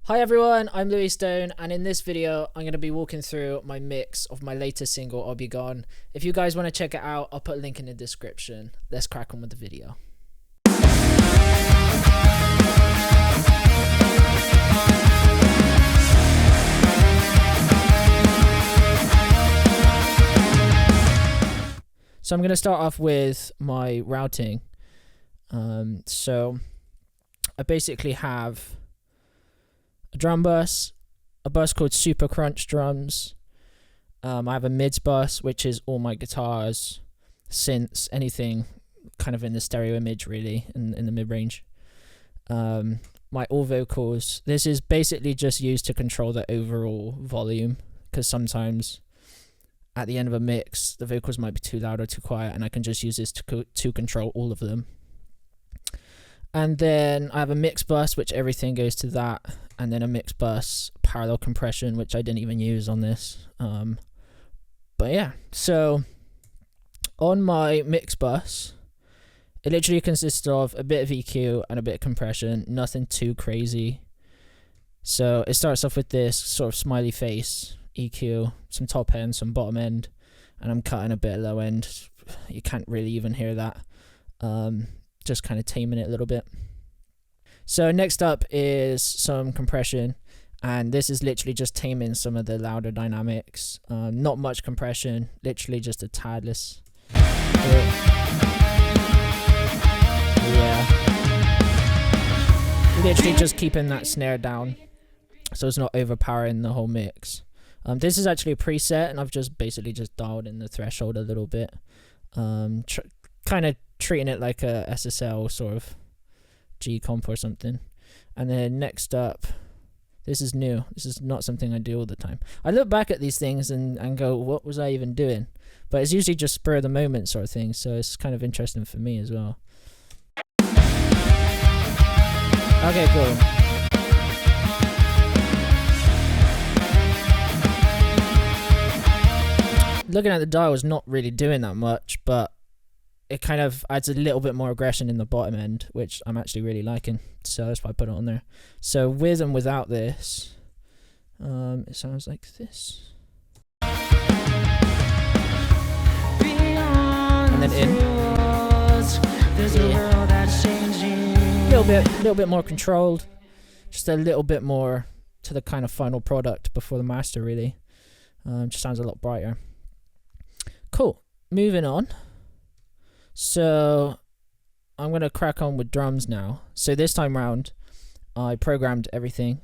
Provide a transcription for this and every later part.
Hi everyone, I'm Louis Stone, and in this video I'm going to be walking through my mix of my latest single, I'll Be Gone. If you guys want to check it out, I'll put a link in the description. Let's crack on with the video. So I'm going to start off with my routing. So I basically have a drum bus, a bus called Super Crunch Drums. I have a mids bus, which is all my guitars, synths, anything kind of in the stereo image, really, in the mid-range. My all vocals. This is basically just used to control the overall volume, because sometimes at the end of a mix, the vocals might be too loud or too quiet, and I can just use this to control all of them. And then I have a mix bus, which everything goes to that, and then a mix bus parallel compression, which I didn't even use on this. But yeah, so on my mix bus, it literally consists of a bit of EQ and a bit of compression, nothing too crazy. So it starts off with this sort of smiley face EQ, some top end, some bottom end, and I'm cutting a bit of low end. You can't really even hear that. Just kind of taming it a little bit. So next up is some compression, and this is literally just taming some of the louder dynamics. Not much compression, literally just a tad less. Yeah, literally just keeping that snare down so it's not overpowering the whole mix. This is actually a preset, and I've just basically just dialed in the threshold a little bit, kind of treating it like a SSL sort of G comp or something. And then next up, this is new. This is not something I do all the time. I look back at these things and go, what was I even doing? But it's usually just spur of the moment sort of thing, so it's kind of interesting for me as well. Okay, cool. Looking at the dial is not really doing that much, but it kind of adds a little bit more aggression in the bottom end, which I'm actually really liking. So that's why I put it on there. So with and without this, it sounds like this. And then in. Yeah. Little bit more controlled. Just a little bit more to the kind of final product before the master, really. Just sounds a lot brighter. Cool. Moving on. So I'm going to crack on with drums now. So this time round, I programmed everything.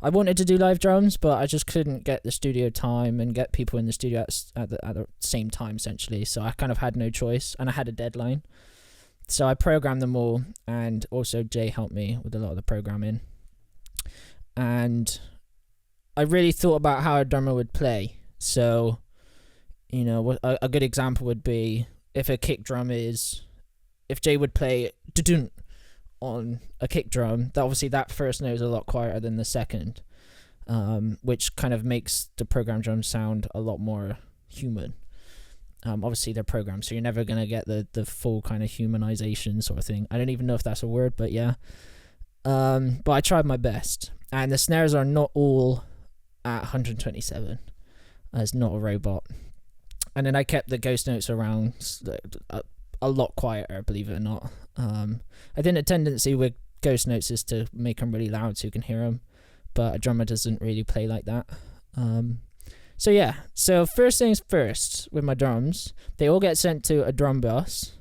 I wanted to do live drums, but I just couldn't get the studio time and get people in the studio at the same time, essentially. So I kind of had no choice, and I had a deadline. So I programmed them all, and also Jay helped me with a lot of the programming. And I really thought about how a drummer would play. So, you know, a good example would be if a kick drum is, if Jay would play dudun on a kick drum, obviously that first note is a lot quieter than the second, which kind of makes the program drum sound a lot more human. Obviously they're programmed, so you're never going to get the full kind of humanization sort of thing. I don't even know if that's a word, but yeah. But I tried my best, and the snares are not all at 127. It's not a robot. And then I kept the ghost notes around a lot quieter, believe it or not. I think a tendency with ghost notes is to make them really loud so you can hear them, but a drummer doesn't really play like that. So yeah, so first things first with my drums, they all get sent to a drum bus,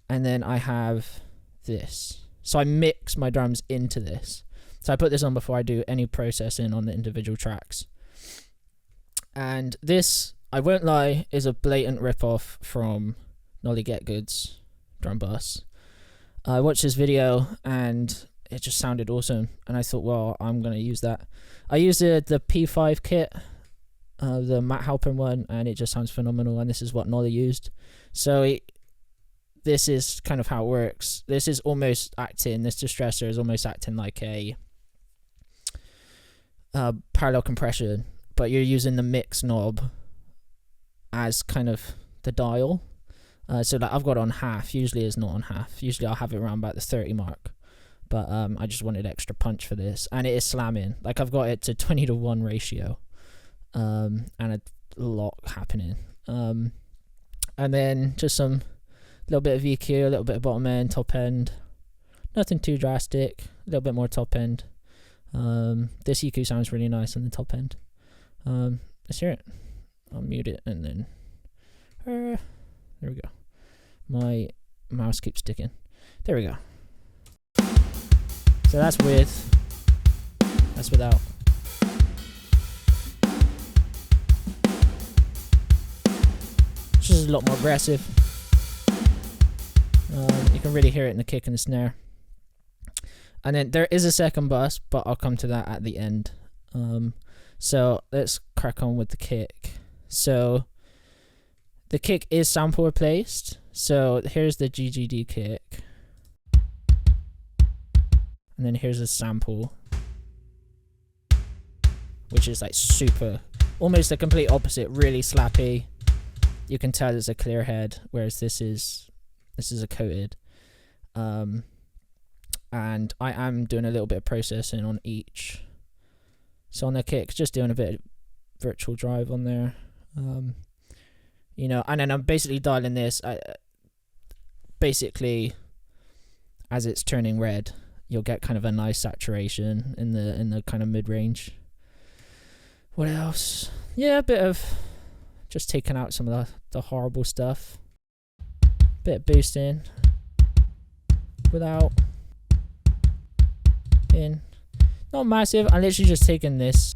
and then I have this. So I mix my drums into this. So I put this on before I do any processing on the individual tracks. And this, I won't lie, is a blatant rip-off from Nolly Get Good's drum bus. I watched this video and it just sounded awesome, and I thought, well, I'm going to use that. I used the P5 kit, the Matt Halpern one, and it just sounds phenomenal, and this is what Nolly used. So this is kind of how it works. This is almost acting, this distressor is almost acting like a parallel compression, but you're using the mix knob as kind of the dial. So like I've got it on half. Usually it's not on half. Usually I'll have it around about the 30 mark. But I just wanted extra punch for this, and it is slamming. Like, I've got it to 20-to-1 ratio, and a lot happening. And then just some little bit of EQ, a little bit of bottom end, top end. Nothing too drastic. A little bit more top end. This EQ sounds really nice on the top end. Let's hear it. I'll mute it and then there we go. My mouse keeps sticking. There we go. So that's with. That's without. It's just a lot more aggressive. You can really hear it in the kick and the snare. And then there is a second bus, but I'll come to that at the end. So let's crack on with the kick. So the kick is sample replaced. So here's the GGD kick. And then here's a sample, which is like super, almost the complete opposite, really slappy. You can tell it's a clear head, whereas this is a coated. And I am doing a little bit of processing on each. So on the kicks, just doing a bit of virtual drive on there. You know, and then I'm basically dialing this. Basically, as it's turning red, you'll get kind of a nice saturation in the kind of mid range. What else? Yeah, a bit of just taking out some of the horrible stuff. Bit of boosting without in. Not massive. I'm literally just taking this.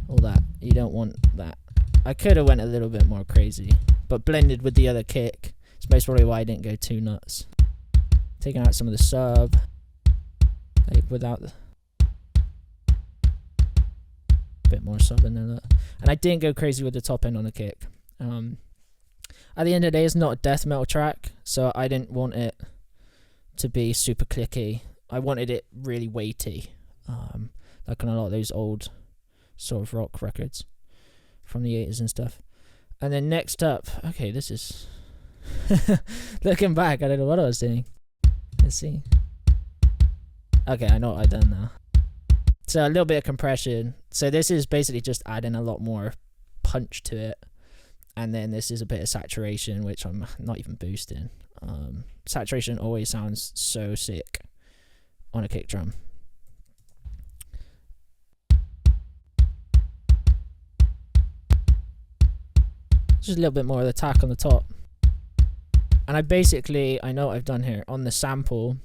All that. You don't want that. I could have went a little bit more crazy, but blended with the other kick. It's most probably why I didn't go too nuts. Taking out some of the sub, like without the bit more sub in there. And I didn't go crazy with the top end on the kick. At the end of the day, it's not a death metal track, so I didn't want it to be super clicky. I wanted it really weighty, like on a lot of those old sort of rock records from the 80s and stuff. And then next up, okay, this is looking back, I don't know what I was doing. Let's see. Okay, I know what I've done now. So a little bit of compression. So this is basically just adding a lot more punch to it. And then this is a bit of saturation, which I'm not even boosting. Saturation always sounds so sick on a kick drum. Just a little bit more of the attack on the top. And I know what I've done here. On the sample,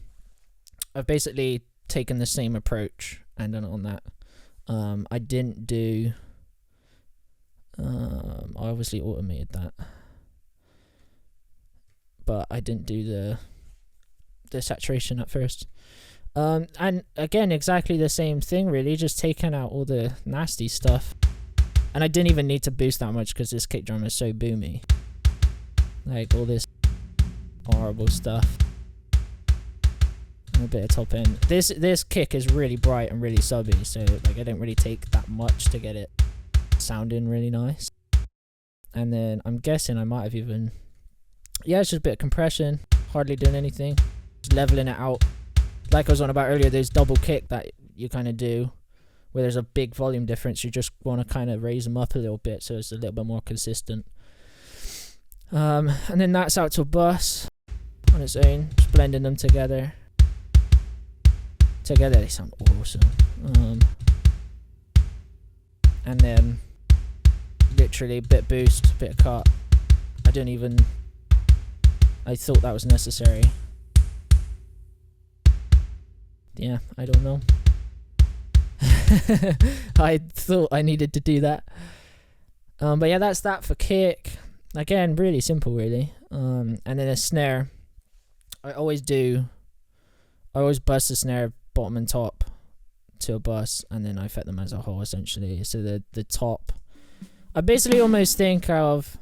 I've basically taken the same approach and done it on that. I didn't do... I obviously automated that. But I didn't do the saturation at first. And again, exactly the same thing really, just taking out all the nasty stuff. And I didn't even need to boost that much because this kick drum is so boomy. Like all this horrible stuff. And a bit of top end. This kick is really bright and really subby, so like I didn't really take that much to get it sounding really nice. And then I'm guessing I might have even... Yeah, it's just a bit of compression. Hardly doing anything. Just leveling it out. Like I was on about earlier, there's double kick that you kind of do where there's a big volume difference. You just want to kind of raise them up a little bit so it's a little bit more consistent. And then that's out to a bus on its own, just blending them together. Together they sound awesome. And then literally a bit boost, bit of cut. I thought that was necessary. Yeah, I don't know. I thought I needed to do that. But yeah, that's that for kick. Again, really simple really. And then a snare. I always bust the snare bottom and top to a bus, and then I fit them as a whole essentially. So the top, I basically almost think of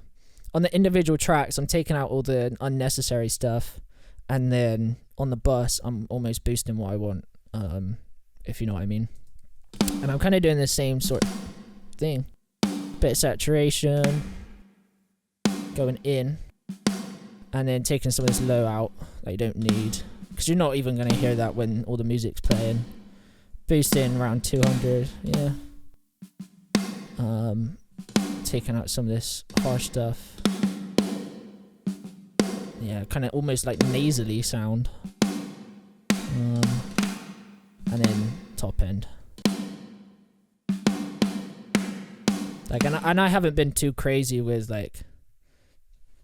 on the individual tracks, I'm taking out all the unnecessary stuff, and then on the bus, I'm almost boosting what I want, if you know what I mean. And I'm kind of doing the same sort of thing. Bit of saturation, going in, and then taking some of this low out that you don't need, because you're not even going to hear that when all the music's playing. Boosting around 200, yeah. Taking out some of this harsh stuff. Yeah, kind of almost like nasally sound. And then top end. Like, and I haven't been too crazy with like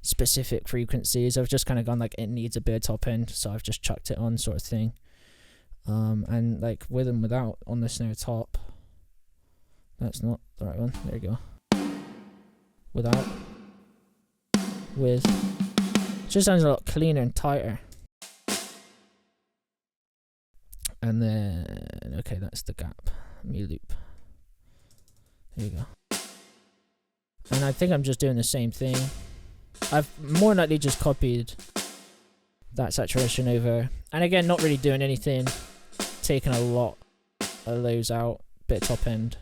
specific frequencies. I've just kind of gone like, it needs a bit of top end, so I've just chucked it on, sort of thing. And like with and without on the snare top. That's not the right one. There you go. Without. With. It just sounds a lot cleaner and tighter. And then, okay, that's the gap. Me loop. There you go. And I think I'm just doing the same thing. I've more than likely just copied that saturation over. And again, not really doing anything. Taking a lot of lows out. Bit of top end.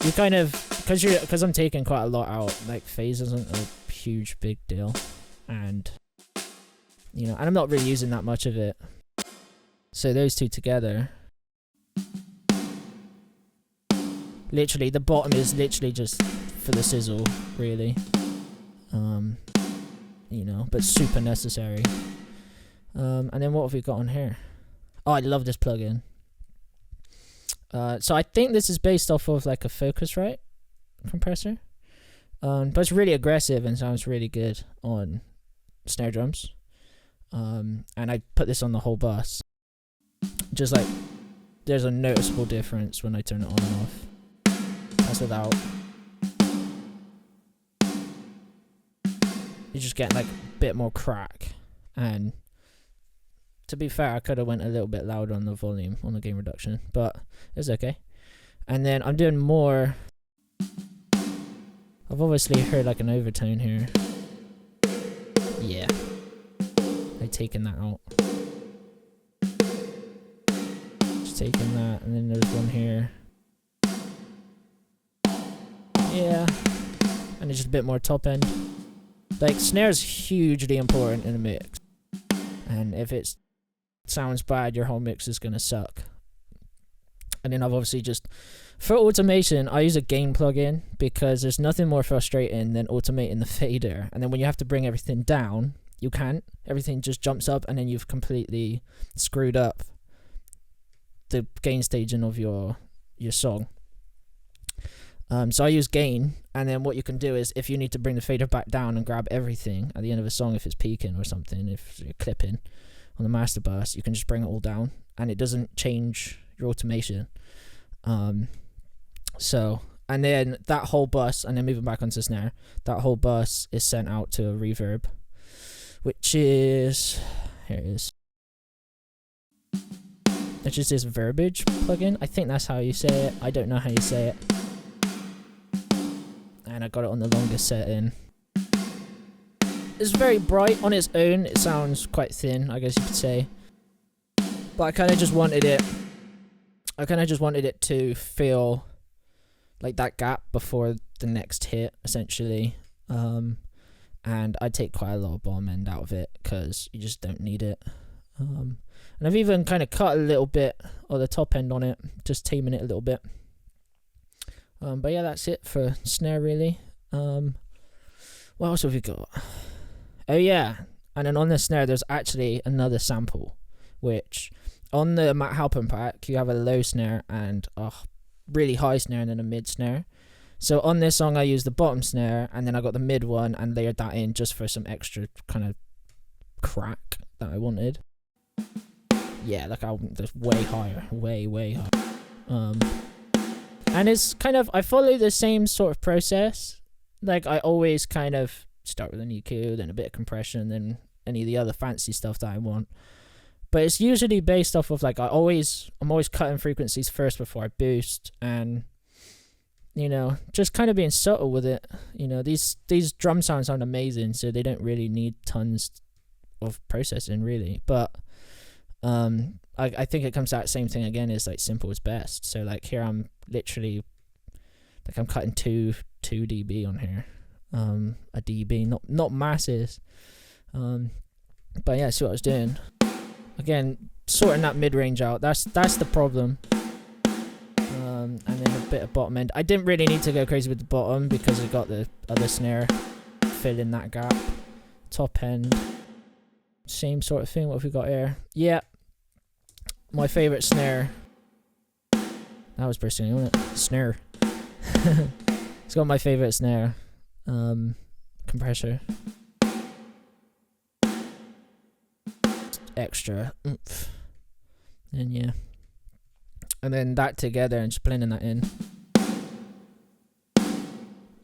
You kind of, because I'm taking quite a lot out, like phase isn't a huge big deal. And, you know, and I'm not really using that much of it. So those two together, literally the bottom is literally just for the sizzle, really. You know, but super necessary. And then what have we got on here? Oh, I love this plugin. So I think this is based off of like a Focusrite compressor. But it's really aggressive and sounds really good on snare drums. And I put this on the whole bus. Just like, there's a noticeable difference when I turn it on and off. That's without. You just get like a bit more crack. And to be fair, I could have went a little bit louder on the volume, on the gain reduction, but it's okay. And then I'm doing more. I've obviously heard like an overtone here. Yeah. I've taken that out. Just taking that, and then there's one here. Yeah. And it's just a bit more top end. Like, snare's hugely important in a mix. And if it sounds bad, your whole mix is going to suck. And then I've obviously just, for automation, I use a gain plugin because there's nothing more frustrating than automating the fader. And then when you have to bring everything down, you can't. Everything just jumps up and then you've completely screwed up the gain staging of your song. So I use gain, and then what you can do is if you need to bring the fader back down and grab everything at the end of a song, if it's peaking or something, if you're clipping on the master bus, you can just bring it all down and it doesn't change your automation. So, and then that whole bus, and then moving back onto snare, that whole bus is sent out to a reverb, which is, here it is. It's just this verbiage plugin. I think that's how you say it. I don't know how you say it. And I got it on the longest setting. It's very bright on its own. It sounds quite thin, I guess you could say. But I kind of just wanted it. I kind of just wanted it to feel like that gap before the next hit, essentially. And I take quite a lot of bottom end out of it because you just don't need it. And I've even kind of cut a little bit of the top end on it, just taming it a little bit. But yeah, that's it for snare, really. What else have we got? Oh yeah, and then on the snare there's actually another sample, which on the Matt Halpin pack you have a low snare and a really high snare and then a mid snare. So on this song I used the bottom snare and then I got the mid one and layered that in just for some extra kind of crack that I wanted. Yeah, like that's way higher, way higher. And it's kind of, I follow the same sort of process. Like I always kind of start with an EQ, then a bit of compression, then any of the other fancy stuff that I want. But it's usually based off of like, I'm always cutting frequencies first before I boost, and you know, just kind of being subtle with it. You know, these drum sounds sound amazing, so they don't really need tons of processing really. But I think it comes to that same thing again, is like simple is best. So like here I'm literally like I'm cutting 2 dB on here, a dB, not masses. But yeah, see what I was doing. Again, sorting that mid-range out, that's the problem. And then a bit of bottom end. I didn't really need to go crazy with the bottom because I got the other snare filling that gap. Top end, same sort of thing. What have we got here? Yeah, my favorite snare. That was pretty silly, wasn't it? Snare. It's got my favorite snare. Compressor. Extra oomph. And yeah. And then that together and just blending that in.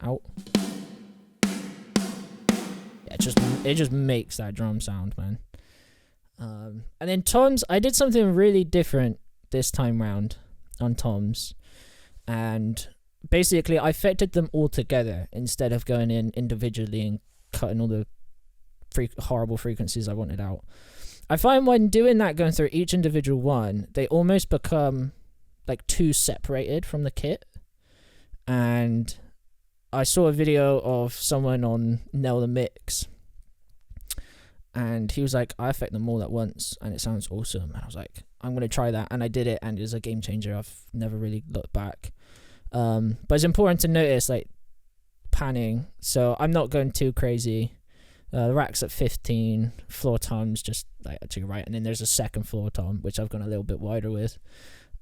Out. Yeah, it just makes that drum sound, man. And then toms, I did something really different this time round on toms. And basically I affected them all together instead of going in individually and cutting all the horrible frequencies I wanted out. I find when doing that, going through each individual one, they almost become like too separated from the kit. And I saw a video of someone on Nail the Mix, and he was like, I affect them all at once and it sounds awesome. And I was like, I'm going to try that. And I did it, and it was a game changer. I've never really looked back. But it's important to notice like panning. So I'm not going too crazy. The rack's at 15, floor tom's just like to your right, and then there's a second floor tom which I've gone a little bit wider with.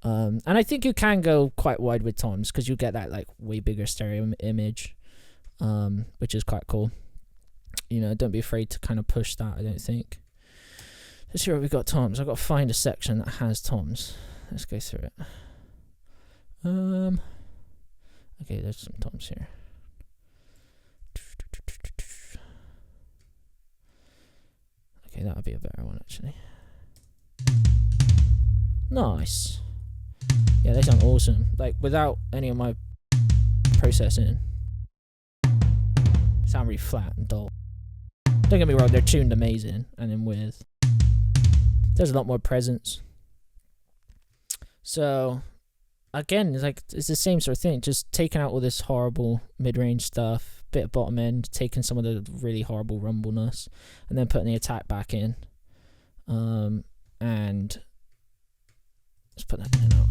And I think you can go quite wide with toms because you get that like way bigger stereo image, which is quite cool. You know, don't be afraid to kind of push that, I don't think. Let's see what we've got toms. I've got to find a section that has toms. Let's go through it. Okay, there's some toms here. Okay, that would be a better one actually. Nice. Yeah, they sound awesome. Like without any of my processing, sound really flat and dull. Don't get me wrong, they're tuned amazing, and then with there's a lot more presence. So again, it's the same sort of thing. Just taking out all this horrible mid-range stuff, bit of bottom end, taking some of the really horrible rumbleness, and then putting the attack back in. And let's put that in and out.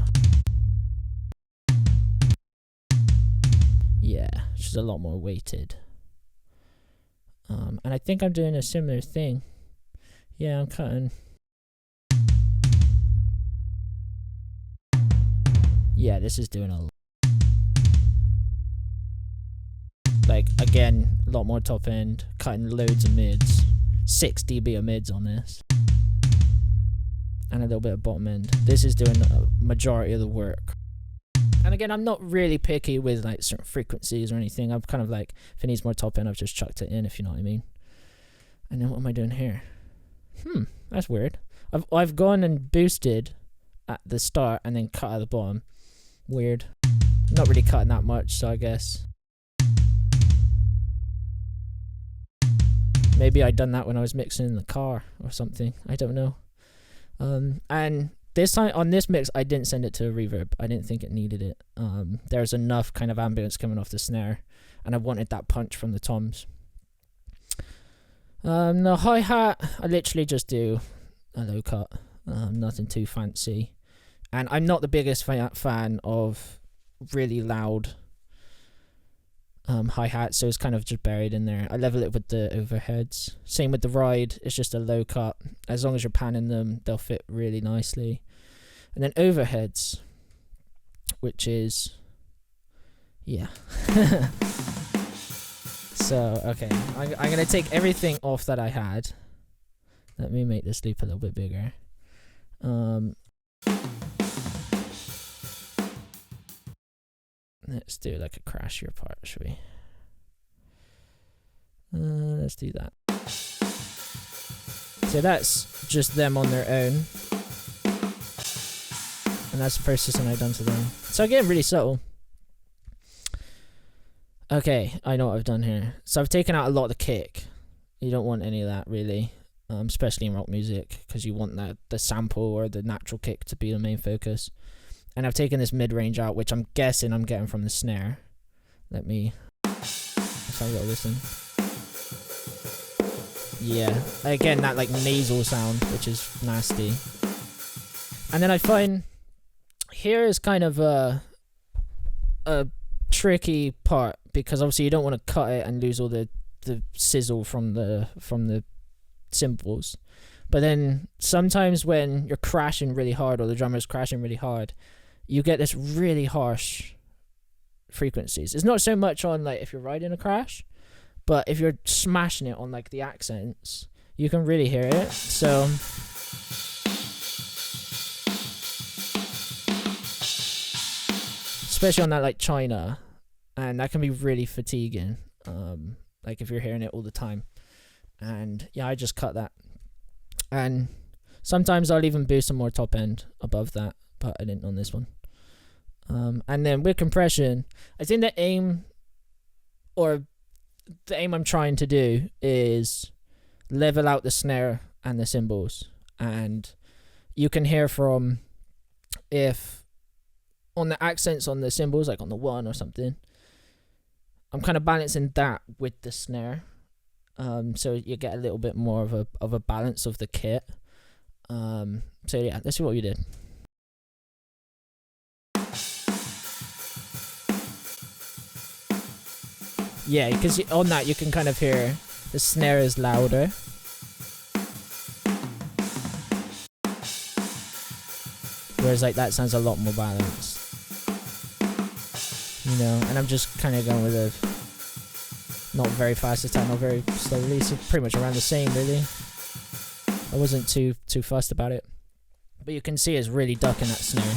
Yeah, which is a lot more weighted. And I think I'm doing a similar thing. Yeah, I'm cutting. Yeah, this is doing a like again, a lot more top end, cutting loads of mids, 6 dB of mids on this, and a little bit of bottom end. This is doing a majority of the work. And again, I'm not really picky with like certain frequencies or anything. I'm kind of like, if it needs more top end, I've just chucked it in, if you know what I mean. And then what am I doing here? That's weird. I've gone and boosted at the start and then cut at the bottom. Weird. Not really cutting that much, so I guess maybe I done that when I was mixing in the car or something. I don't know. And this time on this mix, I didn't send it to a reverb. I didn't think it needed it. There's enough kind of ambience coming off the snare, and I wanted that punch from the toms. The hi-hat, I literally just do a low cut. Nothing too fancy. And I'm not the biggest fan of really loud hi-hat, so it's kind of just buried in there. I level it with the overheads. Same with the ride, it's just a low cut. As long as you're panning them, they'll fit really nicely. And then overheads, which is, yeah. So, okay, I'm going to take everything off that I had. Let me make this loop a little bit bigger. Let's do like a crashier part, should we? Let's do that. So that's just them on their own. And that's the processing I've done to them. So again, really subtle. Okay, I know what I've done here. So I've taken out a lot of the kick. You don't want any of that really, especially in rock music, because you want the sample or the natural kick to be the main focus. And I've taken this mid-range out, which I'm guessing I'm getting from the snare. Let's have a little listen. Yeah, again, that like nasal sound, which is nasty. And then I find here is kind of a tricky part, because obviously you don't want to cut it and lose all the sizzle from the cymbals. But then sometimes when you're crashing really hard, or the drummer's crashing really hard, you get this really harsh frequencies. It's not so much on like if you're riding a crash, but if you're smashing it on like the accents, you can really hear it. So especially on that like China, and that can be really fatiguing, like if you're hearing it all the time. And yeah, I just cut that, and sometimes I'll even boost some more top end above that, but I didn't on this one. And then with compression, I think the aim I'm trying to do is level out the snare and the cymbals. And you can hear from, if on the accents on the cymbals, like on the 1 or something, I'm kind of balancing that with the snare, so you get a little bit more of a balance of the kit. So yeah, let's see what we did. Yeah, because on that you can kind of hear the snare is louder. Whereas like that sounds a lot more balanced. You know, and I'm just kind of going with a not very fast attack, not very slow release. It's pretty much around the same, really. I wasn't too fussed about it. But you can see it's really ducking that snare,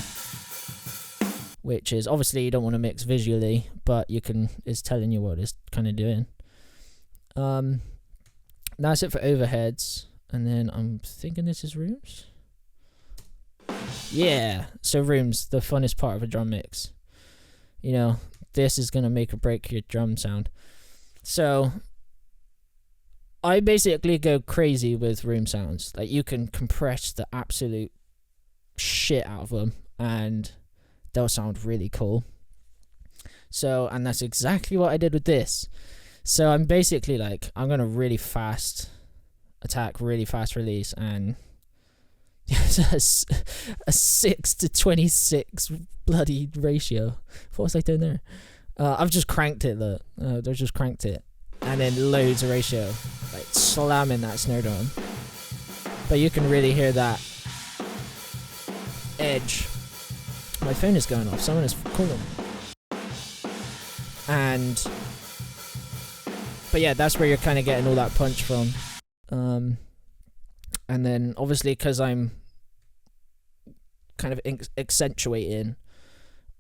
which is obviously you don't want to mix visually, but it's telling you what it's kind of doing. That's it for overheads, and then I'm thinking this is rooms. Yeah, so rooms, the funnest part of a drum mix. You know, this is gonna make or break your drum sound. So I basically go crazy with room sounds. Like, you can compress the absolute shit out of them, and they'll sound really cool. So, and that's exactly what I did with this. So I'm basically like, I'm gonna really fast attack, really fast release, and a 6:26 bloody ratio. What was I doing there? I've just cranked it, look. I've just cranked it. And then loads of ratio. Like, slamming that snare drum. But you can really hear that edge. My phone is going off. Someone is calling. But yeah, that's where you're kind of getting all that punch from. And then obviously, because I'm kind of accentuating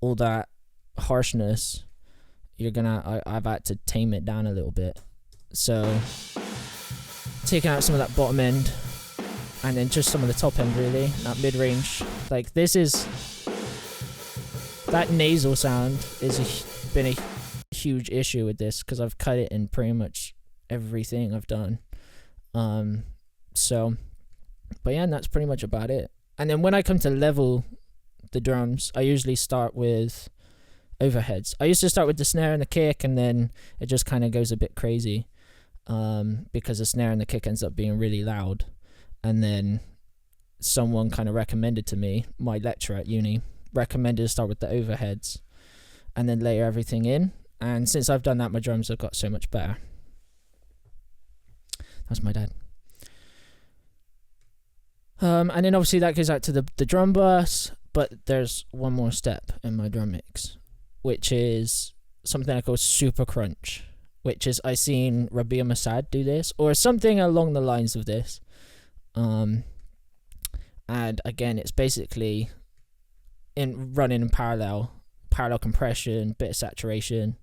all that harshness, I've had to tame it down a little bit. So taking out some of that bottom end, and then just some of the top end, really, that mid-range. Like, this is, that nasal sound is been a huge issue with this, because I've cut it in pretty much everything I've done. So, but yeah, and that's pretty much about it. And then when I come to level the drums, I usually start with overheads. I used to start with the snare and the kick, and then it just kind of goes a bit crazy, because the snare and the kick ends up being really loud. And then someone kind of recommended to me, my lecturer at uni recommended to start with the overheads and then layer everything in. And since I've done that, my drums have got so much better. That's my dad. And then obviously that goes out to the drum bus, but there's one more step in my drum mix, which is something I call super crunch, which is, I seen Rabia Masad do this, or something along the lines of this. And again, it's basically running in parallel compression, bit of saturation,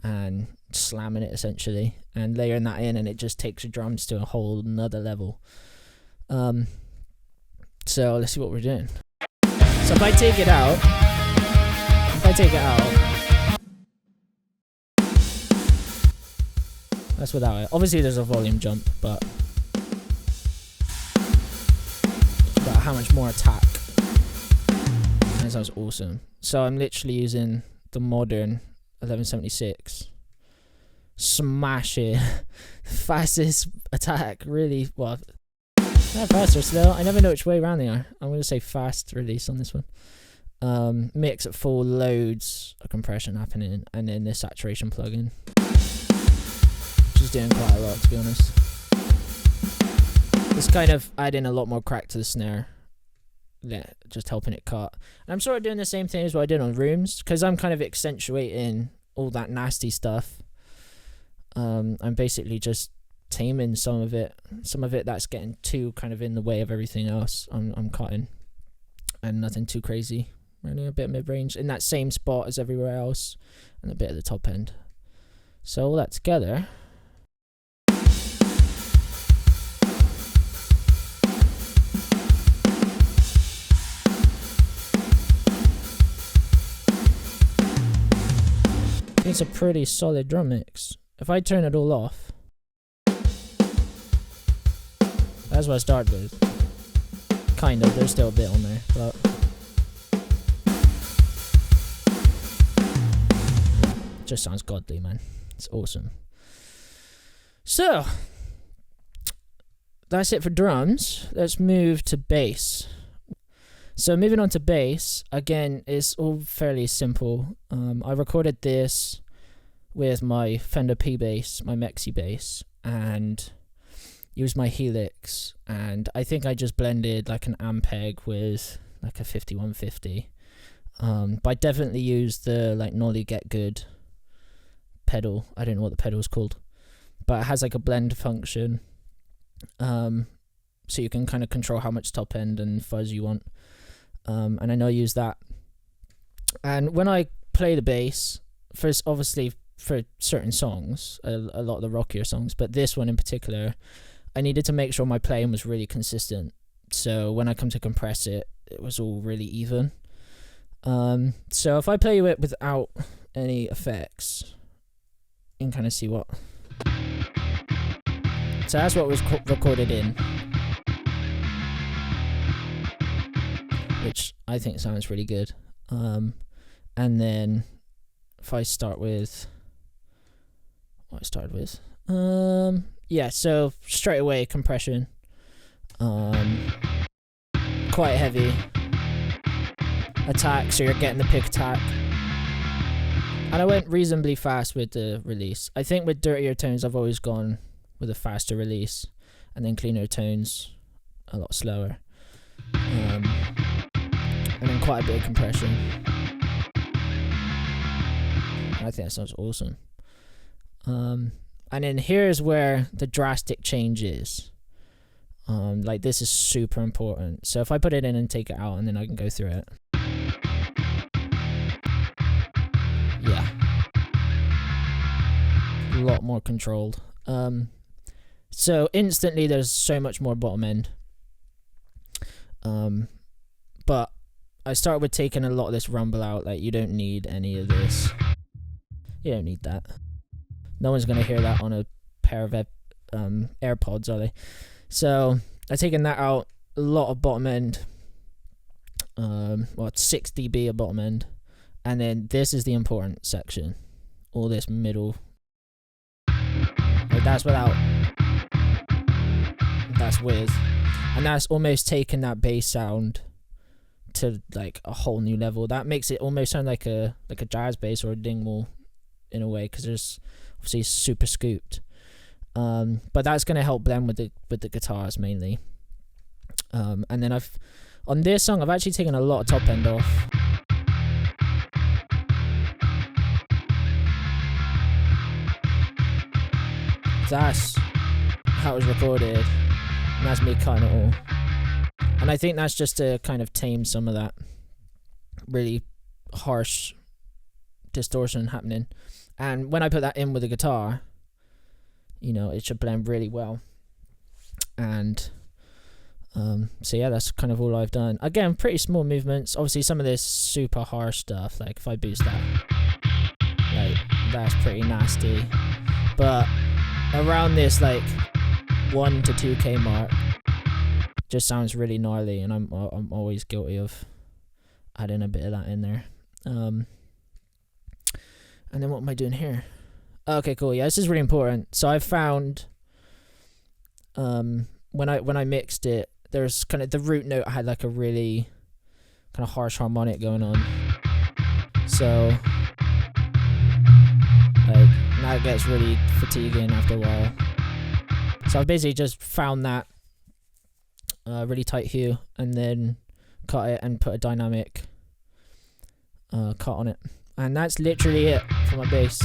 and slamming it essentially, and layering that in, and it just takes your drums to a whole nother level. So let's see what we're doing. So if I take it out, that's without it. Obviously there's a volume jump, but about how much more attack. That sounds awesome. So I'm literally using the modern 1176. smash it. Fastest attack, really. Well, not fast or slow. I never know which way around they are. I'm going to say fast release on this one. Mix at full, loads of compression happening, and then the saturation plugin, which is doing quite a lot, to be honest. It's kind of adding a lot more crack to the snare. Yeah, just helping it cut. And I'm sort of doing the same thing as what I did on Rooms, because I'm kind of accentuating all that nasty stuff. I'm basically just taming some of it that's getting too kind of in the way of everything else. I'm cutting, and nothing too crazy. Running a bit mid-range in that same spot as everywhere else, and a bit at the top end. So all that together, it's a pretty solid drum mix. If I turn it all off, that's what I started with. Kind of, there's still a bit on there, but just sounds godly, man. It's awesome. So that's it for drums. Let's move to bass. So moving on to bass, again, it's all fairly simple. I recorded this with my Fender P bass, my Mexi bass, and used my Helix, and I think I just blended like an Ampeg with like a 5150. But I definitely used the like Nolly Get Good pedal. I don't know what the pedal is called, but it has like a blend function, so you can kind of control how much top end and fuzz you want, and I know I use that. And when I play the bass, first obviously for certain songs, a lot of the rockier songs, but this one in particular, I needed to make sure my playing was really consistent, so when I come to compress it, it was all really even. So if I play it without any effects, you can kind of see what. So that's what was recorded in, which I think sounds really good. And then if I start with what I started with, yeah, so straight away compression, quite heavy attack, so you're getting the pick attack. And I went reasonably fast with the release. I think with dirtier tones, I've always gone with a faster release, and then cleaner tones, a lot slower. And then quite a bit of compression. I think that sounds awesome. And then here's where the drastic change is. Like this is super important. So if I put it in and take it out, and then I can go through it. Yeah, a lot more controlled. So instantly there's so much more bottom end. But I started with taking a lot of this rumble out. Like, you don't need any of this. You don't need that. No one's gonna hear that on a pair of AirPods, are they? So I've taken that out. A lot of bottom end. Well, it's 6 dB of bottom end. And then this is the important section. All this middle. Like, that's without. That's with. And that's almost taken that bass sound to like a whole new level. That makes it almost sound like a jazz bass or a dingwall in a way, because there's obviously super scooped. But that's going to help blend with the guitars mainly. And then on this song I've actually taken a lot of top end off. That's how it was recorded, and that's me cutting it all. And I think that's just to kind of tame some of that really harsh distortion happening. And when I put that in with the guitar, you know, it should blend really well. And so yeah, that's kind of all I've done. Again, pretty small movements. Obviously some of this super harsh stuff, like if I boost that, like that's pretty nasty. But around this like 1 to 2K mark, just sounds really gnarly, and I'm always guilty of adding a bit of that in there. And then what am I doing here? Okay, cool. Yeah, this is really important. So I found when I mixed it, there's kind of the root note had like a really kind of harsh harmonic going on. So like now it gets really fatiguing after a while. So I basically just found that really tight hue and then cut it and put a dynamic cut on it, and that's literally it for my bass.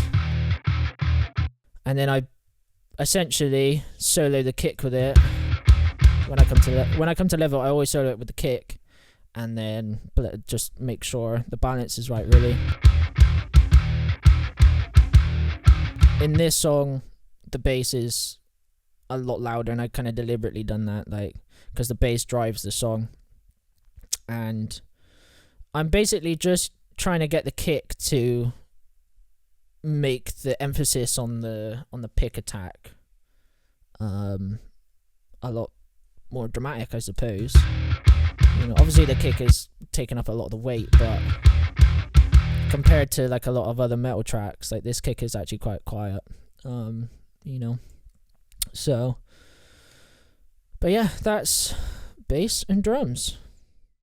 And then I essentially solo the kick with it. When I come to level, I always solo it with the kick, and then just make sure the balance is right, really. In this song, the bass is a lot louder, and I kind of deliberately done that, like, because the bass drives the song. And I'm basically just trying to get the kick to make the emphasis on the pick attack a lot more dramatic, I suppose. You know, obviously the kick is taking up a lot of the weight, but compared to like a lot of other metal tracks, like this kick is actually quite quiet. You know, so but yeah, that's bass and drums.